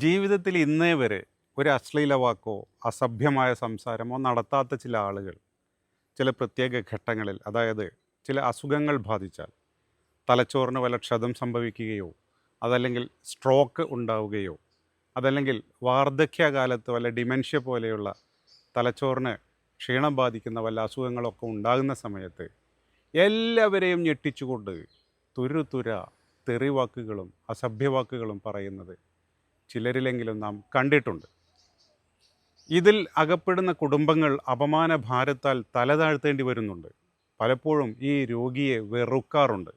ജീവിതത്തിൽ ഇന്നേ വരെ ഒരു അശ്ലീല വാക്കോ അസഭ്യമായ സംസാരമോ നടത്താത്ത ചില ആളുകൾ ചില പ്രത്യേക ഘട്ടങ്ങളിൽ, അതായത് ചില അസുഖങ്ങൾ ബാധിച്ചാൽ തലച്ചോറിന് വല്ല ക്ഷതം സംഭവിക്കുകയോ, അതല്ലെങ്കിൽ സ്ട്രോക്ക് ഉണ്ടാവുകയോ, അതല്ലെങ്കിൽ വാർദ്ധക്യകാലത്ത് വല്ല ഡിമെൻഷ്യ പോലെയുള്ള തലച്ചോറിന് ക്ഷീണം ബാധിക്കുന്ന വല്ല അസുഖങ്ങളൊക്കെ ഉണ്ടാകുന്ന സമയത്ത് എല്ലാവരെയും ഞെട്ടിച്ചുകൊണ്ട് തുരുതുര തെറിവാക്കുകളും അസഭ്യവാക്കുകളും പറയുന്നത് ചിലരിലെങ്കിലും നാം കണ്ടിട്ടുണ്ട്. ഇതിൽ അകപ്പെടുന്ന കുടുംബങ്ങൾ അപമാന ഭാരത്താൽ തലതാഴ്ത്തേണ്ടി വരുന്നുണ്ട്. പലപ്പോഴും ഈ രോഗിയെ വെറുക്കാറുണ്ട്.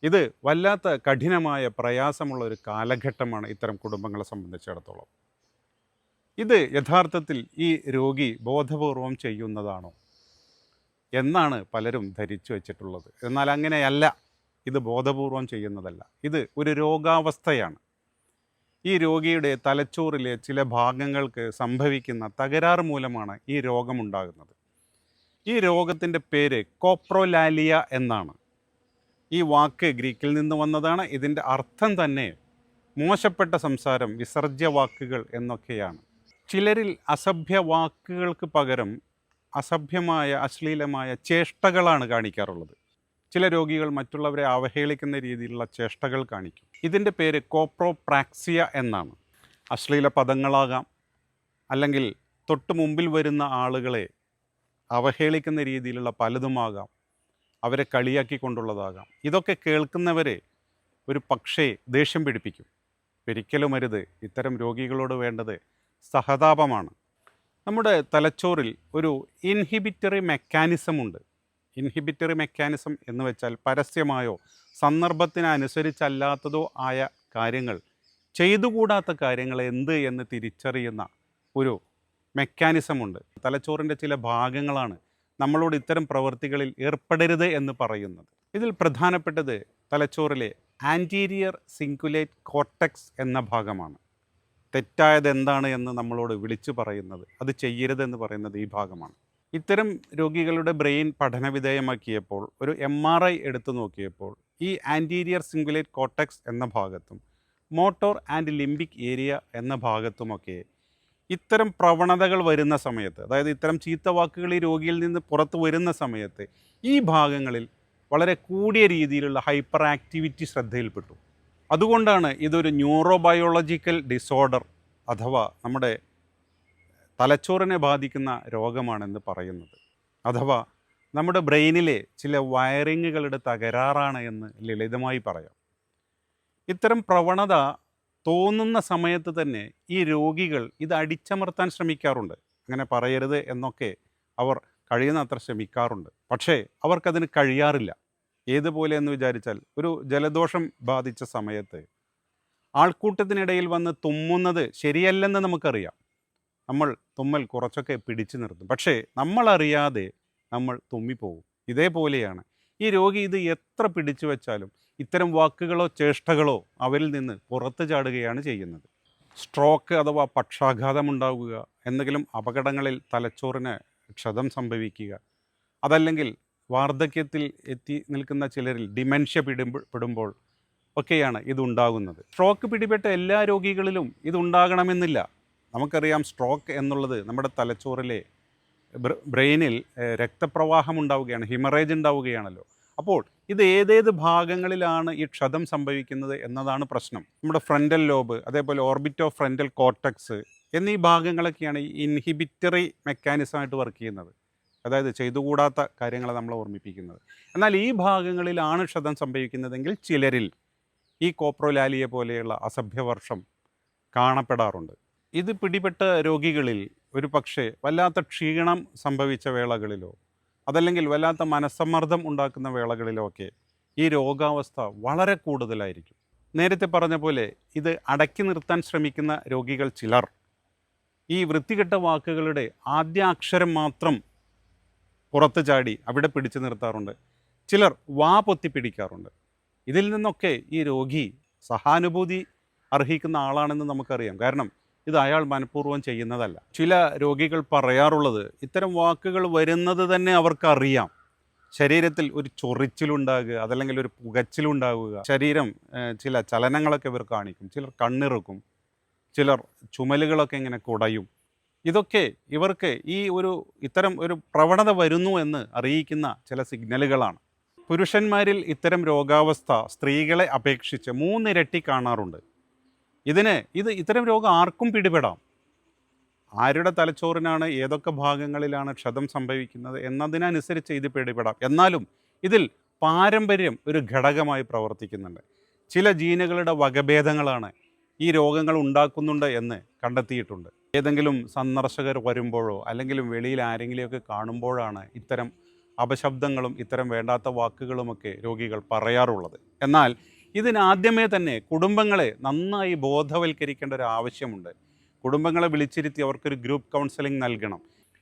ഇത് വല്ലാത്ത കഠിനമായ പ്രയാസമുള്ള ഒരു കാലഘട്ടമാണ് ഇത്തരം കുടുംബങ്ങളെ സംബന്ധിച്ചിടത്തോളം. ഇത് യഥാർത്ഥത്തിൽ ഈ രോഗി ബോധപൂർവം ചെയ്യുന്നതാണോ എന്നാണ് പലരും ധരിച്ചു വച്ചിട്ടുള്ളത്. എന്നാൽ അങ്ങനെയല്ല. ഇത് ബോധപൂർവം ചെയ്യുന്നതല്ല. ഇത് ഒരു രോഗാവസ്ഥയാണ്. ഈ രോഗിയുടെ തലച്ചോറിലെ ചില ഭാഗങ്ങൾക്ക് സംഭവിക്കുന്ന തകരാറ് മൂലമാണ് ഈ രോഗമുണ്ടാകുന്നത്. ഈ രോഗത്തിൻ്റെ പേര് കോപ്രോലാലിയ എന്നാണ്. ഈ വാക്ക് ഗ്രീക്കിൽ നിന്ന് വന്നതാണ്. ഇതിൻ്റെ അർത്ഥം തന്നെ മോശപ്പെട്ട സംസാരം, വിസർജ്യ വാക്കുകൾ എന്നൊക്കെയാണ്. ചിലരിൽ അസഭ്യ വാക്കുകൾക്ക് പകരം അസഭ്യമായ അശ്ലീലമായ ചേഷ്ടകളാണ് കാണിക്കാറുള്ളത്. ചില രോഗികൾ മറ്റുള്ളവരെ അവഹേളിക്കുന്ന രീതിയിലുള്ള ചേഷ്ടകൾ കാണിക്കും. ഇതിൻ്റെ പേര് കോപ്രോപ്രാക്സിയ എന്നാണ്. അശ്ലീല പദങ്ങളാകാം, അല്ലെങ്കിൽ തൊട്ട് മുമ്പിൽ വരുന്ന ആളുകളെ അവഹേളിക്കുന്ന രീതിയിലുള്ള പലതുമാകാം, അവരെ കളിയാക്കിക്കൊണ്ടുള്ളതാകാം. ഇതൊക്കെ കേൾക്കുന്നവരെ ഒരു പക്ഷേ ദേഷ്യം പിടിപ്പിക്കും. ഒരിക്കലും അരുത്. ഇത്തരം രോഗികളോട് വേണ്ടത് സഹതാപമാണ്. നമ്മുടെ തലച്ചോറിൽ ഒരു ഇൻഹിബിറ്ററി മെക്കാനിസം ഉണ്ട്. ഇൻഹിബിറ്ററി മെക്കാനിസം എന്ന് വെച്ചാൽ പരസ്യമായോ സന്ദർഭത്തിനനുസരിച്ചല്ലാത്തതോ ആയ കാര്യങ്ങൾ, ചെയ്തുകൂടാത്ത കാര്യങ്ങൾ എന്ത് എന്ന് തിരിച്ചറിയുന്ന ഒരു മെക്കാനിസമുണ്ട്. തലച്ചോറിൻ്റെ ചില ഭാഗങ്ങളാണ് നമ്മളോട് ഇത്തരം പ്രവൃത്തികളിൽ ഏർപ്പെടരുത് എന്ന് പറയുന്നത്. ഇതിൽ പ്രധാനപ്പെട്ടത് തലച്ചോറിലെ ആൻറ്റീരിയർ സിങ്കുലേറ്റ് കോർട്ടെക്സ് എന്ന ഭാഗമാണ്. തെറ്റായത് എന്താണ് എന്ന് നമ്മളോട് വിളിച്ചു പറയുന്നത്, അത് ചെയ്യരുതെന്ന് പറയുന്നത് ഈ ഭാഗമാണ്. ഇത്തരം രോഗികളുടെ ബ്രെയിൻ പഠനവിധേയമാക്കിയപ്പോൾ ഒരു MRI എടുത്തു നോക്കിയപ്പോൾ ഈ ആൻറ്റീരിയർ സിങ്കുലേറ്റ് കോർട്ടെക്സ് എന്ന ഭാഗത്തും മോട്ടോർ ആൻഡ് ലിംബിക് ഏരിയ എന്ന ഭാഗത്തുമൊക്കെ ഇത്തരം പ്രവണതകൾ വരുന്ന സമയത്ത്, അതായത് ഇത്തരം ചീത്ത വാക്കുകൾ ഈ രോഗിയിൽ നിന്ന് പുറത്തു വരുന്ന സമയത്ത് ഈ ഭാഗങ്ങളിൽ വളരെ കൂടിയ രീതിയിലുള്ള ഹൈപ്പർ ആക്ടിവിറ്റി ശ്രദ്ധയിൽപ്പെട്ടു. അതുകൊണ്ടാണ് ഇതൊരു ന്യൂറോബയോളജിക്കൽ ഡിസോർഡർ അഥവാ നമ്മുടെ തലച്ചോറിനെ ബാധിക്കുന്ന രോഗമാണെന്ന് പറയുന്നത്. അഥവാ നമ്മുടെ ബ്രെയിനിലെ ചില വയറിങ്ങുകളുടെ തകരാറാണ് എന്ന് ലളിതമായി പറയാം. ഇത്തരം പ്രവണത തോന്നുന്ന സമയത്ത് തന്നെ ഈ രോഗികൾ ഇത് അടിച്ചമർത്താൻ ശ്രമിക്കാറുണ്ട്. അങ്ങനെ പറയരുത് എന്നൊക്കെ അവർ കഴിയുന്നത്ര ശ്രമിക്കാറുണ്ട്. പക്ഷേ അവർക്കതിന് കഴിയാറില്ല. ഏതുപോലെ എന്ന് വിചാരിച്ചാൽ, ഒരു ജലദോഷം ബാധിച്ച സമയത്ത് ആൾക്കൂട്ടത്തിനിടയിൽ വന്ന് തുമ്മുന്നത് ശരിയല്ലെന്ന് നമുക്കറിയാം. നമ്മൾ തുമ്മൽ കുറച്ചൊക്കെ പിടിച്ചു നിർത്തും, പക്ഷേ നമ്മളറിയാതെ നമ്മൾ തുമ്മിപ്പോകും. ഇതേപോലെയാണ് ഈ രോഗി ഇത് എത്ര പിടിച്ചു വെച്ചാലും ഇത്തരം വാക്കുകളോ ചേഷ്ടകളോ അവരിൽ നിന്ന് പുറത്തു ചാടുകയാണ് ചെയ്യുന്നത്. സ്ട്രോക്ക് അഥവാ പക്ഷാഘാതം ഉണ്ടാവുക, എന്തെങ്കിലും അപകടങ്ങളിൽ തലച്ചോറിന് ക്ഷതം സംഭവിക്കുക, അതല്ലെങ്കിൽ വാർദ്ധക്യത്തിൽ എത്തി നിൽക്കുന്ന ചിലരിൽ ഡിമെൻഷ്യ പെടുമ്പോൾ ഒക്കെയാണ് ഇതുണ്ടാകുന്നത്. സ്ട്രോക്ക് പിടിപെട്ട എല്ലാ രോഗികളിലും ഇതുണ്ടാകണമെന്നില്ല. നമുക്കറിയാം, സ്ട്രോക്ക് എന്നുള്ളത് നമ്മുടെ തലച്ചോറിലെ ബ്രെയിനിൽ രക്തപ്രവാഹം ഉണ്ടാവുകയാണ്, ഹിമറേജ് ഉണ്ടാവുകയാണല്ലോ. അപ്പോൾ ഇത് ഏതേത് ഭാഗങ്ങളിലാണ് ഈ ക്ഷതം സംഭവിക്കുന്നത് എന്നതാണ് പ്രശ്നം. നമ്മുടെ ഫ്രണ്ടൽ ലോബ്, അതേപോലെ ഓർബിറ്റോ ഫ്രണ്ടൽ കോർട്ടെക്സ് എന്നീ ഭാഗങ്ങളൊക്കെയാണ് ഈ ഇൻഹിബിറ്ററി മെക്കാനിസമായിട്ട് വർക്ക് ചെയ്യുന്നത്. അതായത് ചെയ്തുകൂടാത്ത കാര്യങ്ങളെ നമ്മളെ ഓർമ്മിപ്പിക്കുന്നത്. എന്നാൽ ഈ ഭാഗങ്ങളിലാണ് ക്ഷതം സംഭവിക്കുന്നതെങ്കിൽ ചിലരിൽ ഈ കോപ്രോലാലിയ പോലെയുള്ള അസഭ്യവർഷം കാണപ്പെടാറുണ്ട്. ഇത് പിടിപെട്ട രോഗികളിൽ ഒരു പക്ഷേ വല്ലാത്ത ക്ഷീണം സംഭവിച്ച വേളകളിലോ, അതല്ലെങ്കിൽ വല്ലാത്ത മനസ്സമ്മർദ്ദം ഉണ്ടാക്കുന്ന വേളകളിലോ ഒക്കെ ഈ രോഗാവസ്ഥ വളരെ കൂടുതലായിരിക്കും. നേരത്തെ പറഞ്ഞ പോലെ ഇത് അടക്കി നിർത്താൻ ശ്രമിക്കുന്ന രോഗികൾ ചിലർ ഈ വൃത്തികെട്ട വാക്കുകളുടെ ആദ്യ അക്ഷരം മാത്രം പുറത്ത് ചാടി അവിടെ പിടിച്ചു നിർത്താറുണ്ട്. ചിലർ വാ പൊത്തി പിടിക്കാറുണ്ട്. ഇതിൽ നിന്നൊക്കെ ഈ രോഗി സഹാനുഭൂതി അർഹിക്കുന്ന ആളാണെന്ന് നമുക്കറിയാം. കാരണം ഇത് അയാൾ മനഃപൂർവ്വം ചെയ്യുന്നതല്ല. ചില രോഗികൾ പറയാറുള്ളത്, ഇത്തരം വാക്കുകൾ വരുന്നത് തന്നെ അവർക്കറിയാം. ശരീരത്തിൽ ഒരു ചൊറിച്ചിലുണ്ടാകുക, അതല്ലെങ്കിൽ ഒരു പുകച്ചിലുണ്ടാവുക, ശരീരം ചില ചലനങ്ങളൊക്കെ ഇവർ കാണിക്കും. ചിലർ കണ്ണിറുക്കും, ചിലർ ചുമലുകളൊക്കെ ഇങ്ങനെ കുടയും. ഇതൊക്കെ ഇവർക്ക് ഇത്തരം ഒരു പ്രവണത വരുന്നു എന്ന് അറിയിക്കുന്ന ചില സിഗ്നലുകളാണ്. പുരുഷന്മാരിൽ ഇത്തരം രോഗാവസ്ഥ സ്ത്രീകളെ അപേക്ഷിച്ച് 3 ഇരട്ടി കാണാറുണ്ട്. ഇത്തരം രോഗം ആർക്കും പിടിപെടാം. ആരുടെ തലച്ചോറിനാണ്, ഏതൊക്കെ ഭാഗങ്ങളിലാണ് ക്ഷതം സംഭവിക്കുന്നത് എന്നതിനനുസരിച്ച് ഇത് പിടിപെടാം. എന്നാലും ഇതിൽ പാരമ്പര്യം ഒരു ഘടകമായി പ്രവർത്തിക്കുന്നുണ്ട്. ചില ജീനുകളുടെ വകഭേദങ്ങളാണ് ഈ രോഗങ്ങൾ ഉണ്ടാക്കുന്നുണ്ട് എന്ന് കണ്ടെത്തിയിട്ടുണ്ട്. ഏതെങ്കിലും സന്ദർശകർ വരുമ്പോഴോ അല്ലെങ്കിൽ വെളിയിൽ ആരെങ്കിലുമൊക്കെ കാണുമ്പോഴാണ് ഇത്തരം അപശബ്ദങ്ങളും ഇത്തരം വേണ്ടാത്ത വാക്കുകളുമൊക്കെ രോഗികൾ പറയാറുള്ളത്. എന്നാൽ ഇതിനാദ്യമേ തന്നെ കുടുംബങ്ങളെ നന്നായി ബോധവൽക്കരിക്കേണ്ട ഒരു ആവശ്യമുണ്ട്. കുടുംബങ്ങളെ വിളിച്ചിരുത്തി അവർക്കൊരു ഗ്രൂപ്പ് കൗൺസിലിംഗ് നൽകണം.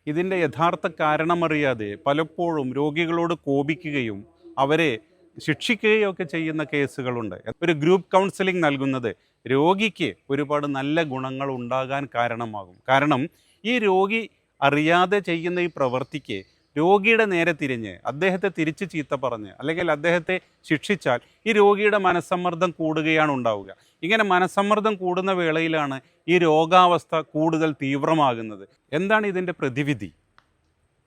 ഇതിൻ്റെ യഥാർത്ഥ കാരണമറിയാതെ പലപ്പോഴും രോഗികളോട് കോപിക്കുകയും അവരെ ശിക്ഷിക്കുകയും ഒക്കെ ചെയ്യുന്ന കേസുകളുണ്ട്. ഒരു ഗ്രൂപ്പ് കൗൺസിലിംഗ് നൽകുന്നത് രോഗിക്ക് ഒരുപാട് നല്ല ഗുണങ്ങൾ ഉണ്ടാകാൻ കാരണമാകും. കാരണം ഈ രോഗി അറിയാതെ ചെയ്യുന്ന ഈ പ്രവൃത്തിക്ക് രോഗിയുടെ നേരെ തിരിഞ്ഞ് അദ്ദേഹത്തെ തിരിച്ച് ചീത്ത പറഞ്ഞ് അല്ലെങ്കിൽ അദ്ദേഹത്തെ ശിക്ഷിച്ചാൽ ഈ രോഗിയുടെ മനസ്സമ്മർദ്ദം കൂടുകയാണ് ഉണ്ടാവുക. ഇങ്ങനെ മനസ്സമ്മർദ്ദം കൂടുന്ന വേളയിലാണ് ഈ രോഗാവസ്ഥ കൂടുതൽ തീവ്രമാകുന്നത്. എന്താണ് ഇതിൻ്റെ പ്രതിവിധി?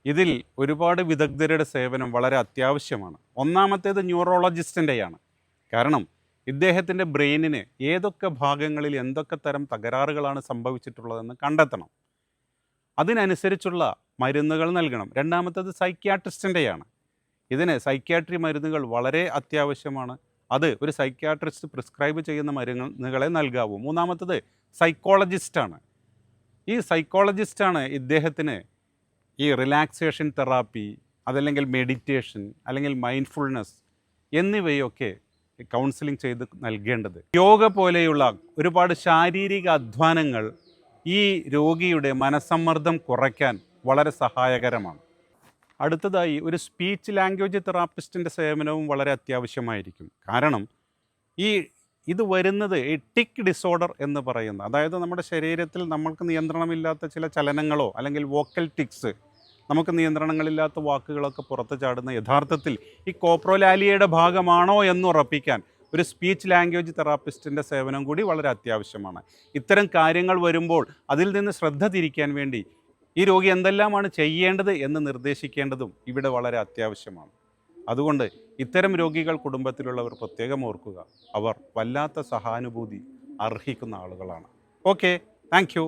ഇതിൽ ഒരുപാട് വിദഗ്ധരുടെ സേവനം വളരെ അത്യാവശ്യമാണ്. ഒന്നാമത്തേത് ന്യൂറോളജിസ്റ്റിൻ്റെയാണ്. കാരണം ഇദ്ദേഹത്തിൻ്റെ ബ്രെയിനിന് ഏതൊക്കെ ഭാഗങ്ങളിൽ എന്തൊക്കെ തരം തകരാറുകളാണ് സംഭവിച്ചിട്ടുള്ളതെന്ന് കണ്ടെത്തണം. അതിനനുസരിച്ചുള്ള മരുന്നുകൾ നൽകണം. രണ്ടാമത്തേത് സൈക്യാട്രിസ്റ്റിൻ്റെയാണ്. ഇതിന് സൈക്യാട്രി മരുന്നുകൾ വളരെ അത്യാവശ്യമാണ്. അത് ഒരു സൈക്യാട്രിസ്റ്റ് പ്രിസ്ക്രൈബ് ചെയ്യുന്ന മരുന്നുകളെ നൽകാവൂ. മൂന്നാമത്തേത് സൈക്കോളജിസ്റ്റാണ്. ഈ സൈക്കോളജിസ്റ്റാണ് ഇദ്ദേഹത്തിന് ഈ റിലാക്സേഷൻ തെറാപ്പി, അതല്ലെങ്കിൽ മെഡിറ്റേഷൻ, അല്ലെങ്കിൽ മൈൻഡ്ഫുൾനെസ് എന്നിവയൊക്കെ കൗൺസിലിംഗ് ചെയ്ത് നൽകേണ്ടത്. യോഗ പോലെയുള്ള ഒരുപാട് ശാരീരിക അധ്വാനങ്ങൾ ഈ രോഗിയുടെ മനസ്സമ്മർദ്ദം കുറയ്ക്കാൻ വളരെ സഹായകരമാണ്. അടുത്തതായി ഒരു സ്പീച്ച് ലാംഗ്വേജ് തെറാപ്പിസ്റ്റിൻ്റെ സേവനവും വളരെ അത്യാവശ്യമായിരിക്കും. കാരണം ഇത് വരുന്നത് ഈ ടിക് ഡിസോർഡർ എന്ന് പറയുന്ന, അതായത് നമ്മുടെ ശരീരത്തിൽ നമ്മൾക്ക് നിയന്ത്രണമില്ലാത്ത ചില ചലനങ്ങളോ അല്ലെങ്കിൽ വോക്കൽ ടിക്സ്, നമുക്ക് നിയന്ത്രണങ്ങളില്ലാത്ത വാക്കുകളൊക്കെ പുറത്തു ചാടുന്ന യഥാർത്ഥത്തിൽ ഈ കോപ്രോലാലിയയുടെ ഭാഗമാണോ എന്ന് ഉറപ്പിക്കാൻ ഒരു സ്പീച്ച് ലാംഗ്വേജ് തെറാപ്പിസ്റ്റിൻ്റെ സേവനം കൂടി വളരെ അത്യാവശ്യമാണ്. ഇത്തരം കാര്യങ്ങൾ വരുമ്പോൾ അതിൽ നിന്ന് ശ്രദ്ധ തിരിക്കാൻ വേണ്ടി ഈ രോഗി എന്തെല്ലാമാണ് ചെയ്യേണ്ടത് എന്ന് നിർദ്ദേശിക്കേണ്ടതും ഇവിടെ വളരെ അത്യാവശ്യമാണ്. അതുകൊണ്ട് ഇത്തരം രോഗികൾ കുടുംബത്തിലുള്ളവർ പ്രത്യേകം ഓർക്കുക, അവർ വല്ലാത്ത സഹാനുഭൂതി അർഹിക്കുന്ന ആളുകളാണ്. Okay, thank you.